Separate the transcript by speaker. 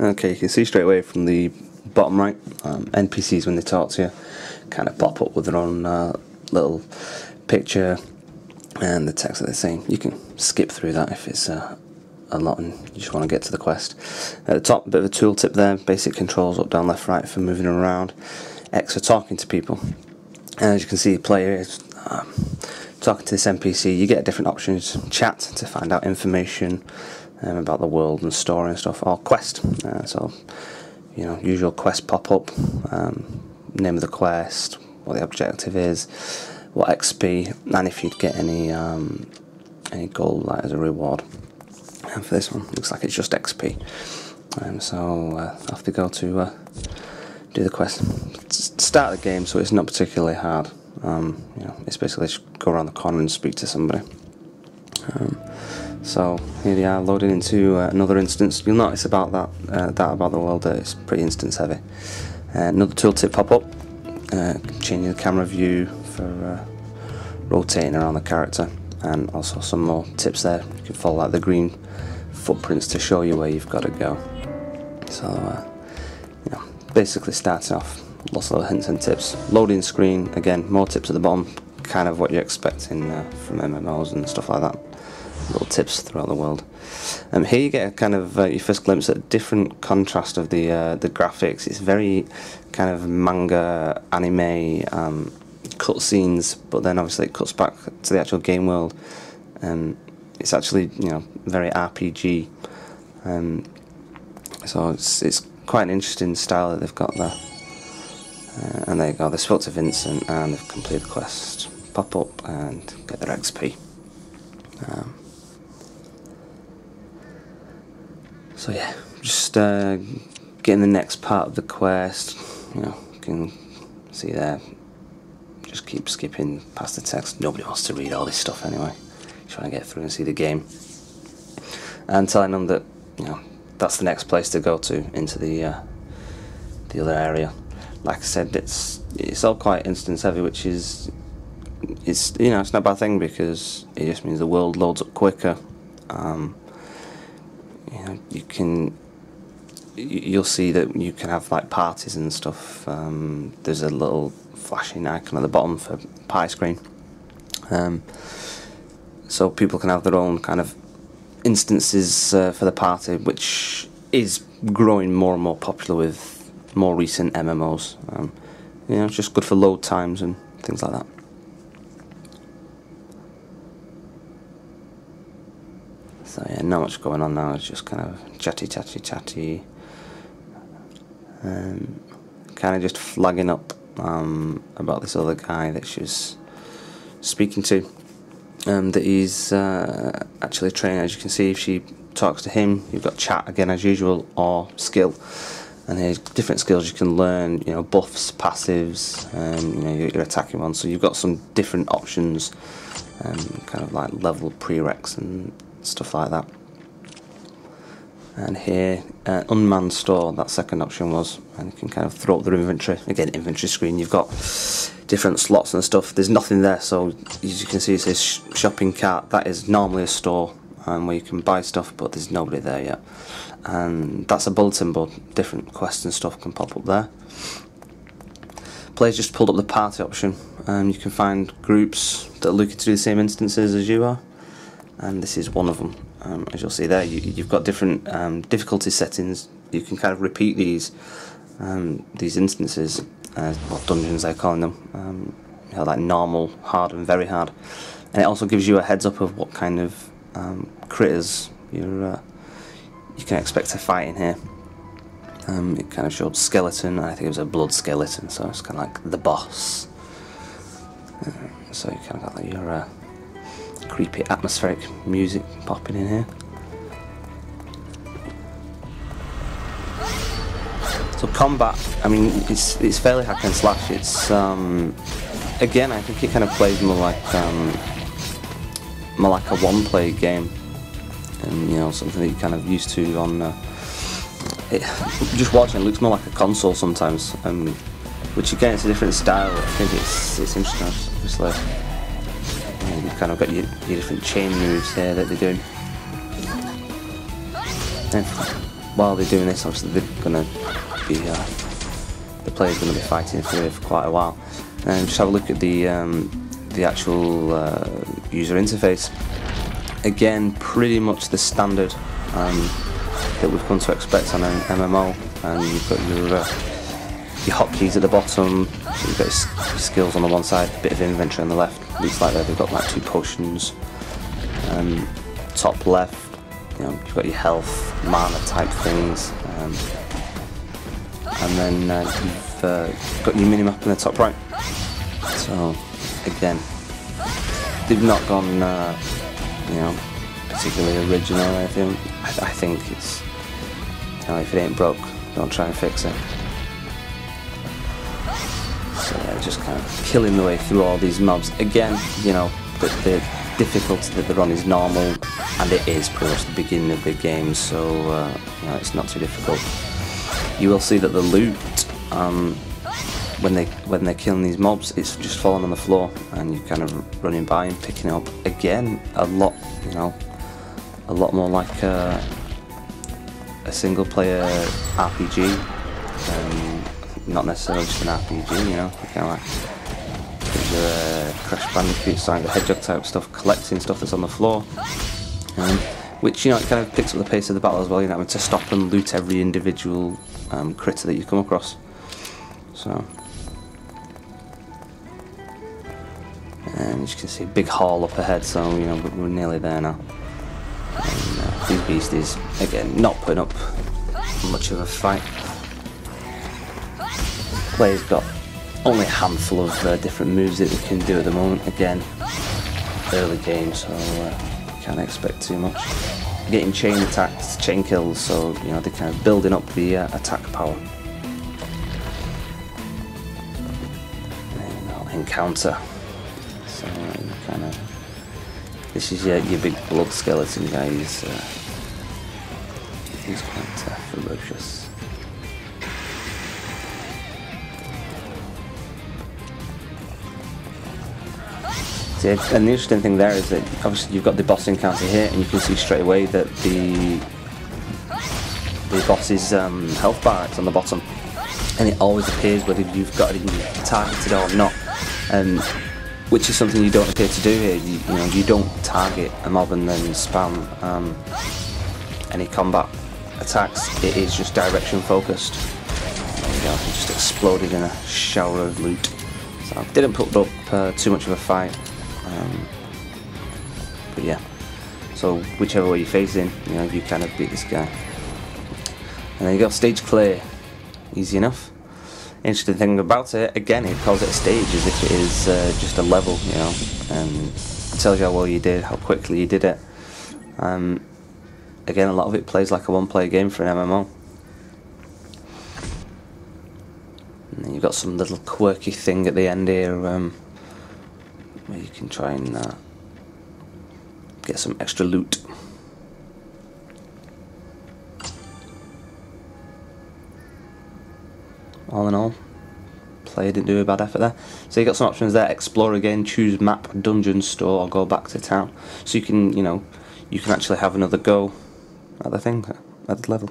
Speaker 1: Okay, you can see straight away from the bottom right, NPCs when they talk to you kind of pop up with their own little picture and the text that they're saying. You can skip through that if it's a lot and you just want to get to the quest. At the top, a bit of a tooltip there, basic controls up, down, left, right for moving around, X for talking to people. And as you can see, the player is talking to this NPC. You get different options: chat to find out information about the world and story and stuff, or quest. So, you know, usual quest pop up, name of the quest, what the objective is, what XP, and if you'd get any gold like as a reward. And for this one, looks like it's just XP. So I have to go to do the quest. Start the game, so it's not particularly hard. You know, it's basically just go around the corner and speak to somebody. So here we are, loading into another instance. You'll notice about that about the world, it's pretty instance heavy. Another tooltip pop up, changing the camera view for rotating around the character, and also some more tips there. You can follow like the green footprints to show you where you've got to go. So you know, basically starting off, lots of little hints and tips. Loading screen, again, more tips at the bottom, kind of what you're expecting from MMOs and stuff like that. Little tips throughout the world. Here you get a kind of your first glimpse at different contrast of the graphics. It's very kind of manga, anime, cutscenes, but then obviously it cuts back to the actual game world. It's actually, you know, very RPG. So it's quite an interesting style that they've got there. And there you go, they spoke to Vincent and they've completed the quest. Pop up and get their XP. So yeah, just getting the next part of the quest. You know, you can see there. Just keep skipping past the text. Nobody wants to read all this stuff anyway. Trying to get through and see the game, and telling them that, you know, that's the next place to go to, into the other area. Like I said, it's all quite instance heavy, which is, it's, you know, it's not a bad thing because it just means the world loads up quicker. You know, you'll see that you can have like parties and stuff. There's a little flashing icon at the bottom for pie screen. So people can have their own kind of instances for the party, which is growing more and more popular with more recent MMOs. You know, it's just good for load times and things like that. So yeah, not much going on now. It's just kind of chatty. Kind of just flagging up about this other guy that she was speaking to. That he's actually training. As you can see, if she talks to him, you've got chat again as usual, or skill, and there's different skills you can learn. You know, buffs, passives, you know, your attacking ones. So you've got some different options, kind of like level prereqs and stuff like that. And here, unmanned store, that second option was, and you can kind of throw up their inventory. Again, inventory screen, you've got different slots and stuff. There's nothing there, so as you can see it says shopping cart. That is normally a store where you can buy stuff, but there's nobody there yet. And that's a bulletin board. Different quests and stuff can pop up there. Players just pulled up the party option, and you can find groups that are looking to do the same instances as you are, and this is one of them. As you'll see there, you've got different difficulty settings. You can kind of repeat these instances, or dungeons they're calling them, you know, like normal, hard and very hard. And it also gives you a heads up of what kind of critters you can expect to fight in here. It kind of showed skeleton, I think it was a blood skeleton, so it's kind of like the boss. So you kind of got like your creepy atmospheric music popping in here. So combat, I mean, it's fairly hack and slash. It's again, I think it kind of plays more like a one-player game, and you know, something that you're kind of used to on. Just watching, it looks more like a console sometimes, which again, it's a different style. I think it's interesting. Obviously, you've kind of got your different chain moves here that they're doing. And while they're doing this, obviously they're going to be the player's going to be fighting through it for quite a while. And just have a look at the actual user interface. Again, pretty much the standard that we've come to expect on an MMO. And you've got your hotkeys at the bottom. So you've got your skills on the one side, a bit of inventory on the left. Looks like they've got like 2 potions. Top left, you've got your health, mana type things, and then you've got your minimap in the top right. So again, they've not gone, particularly original or anything. I think it's, if it ain't broke, don't try and fix it. So yeah, just kind of killing the way through all these mobs. Again, the difficulty that they're on is normal, and it is pretty much the beginning of the game, so it's not too difficult. You will see that the loot, when they're killing these mobs, it's just falling on the floor, and you're kind of running by and picking it up. Again, a lot more like a single-player RPG, not necessarily just an RPG. Kind of like your Crash Bandicoot, Sonic the Hedgehog type stuff, collecting stuff that's on the floor, which it kind of picks up the pace of the battle as well. Having to stop and loot every individual critter that you come across. So, and as you can see, big hall up ahead. So we're nearly there now. And, these beasties, again, not putting up much of a fight. Player's got only a handful of different moves that they can do at the moment. Again, early game, so can't expect too much. Getting chain attacks, chain kills, so they're kind of building up the attack power. And encounter. So kind of, this is your big blood skeleton guy. He's quite ferocious. And the interesting thing there is that obviously you've got the boss encounter here, and you can see straight away that the boss's health bar is on the bottom, and it always appears whether you've got it targeted or not, which is something you don't appear to do here. You don't target a mob and then spam any combat attacks. It is just direction focused. There you go, it just exploded in a shower of loot. So didn't put up too much of a fight. But yeah, so whichever way you're facing, you kind of beat this guy. And then you got stage clear, easy enough. Interesting thing about it, again, it calls it a stage as if it is just a level, and it tells you how well you did, how quickly you did it. Again, a lot of it plays like a one-player game for an MMO. And then you've got some little quirky thing at the end here, where you can try and get some extra loot. All in all, player didn't do a bad effort there. So you got some options there: explore again, choose map, dungeon, store, or go back to town. So you can, you can actually have another go at the thing, at the level.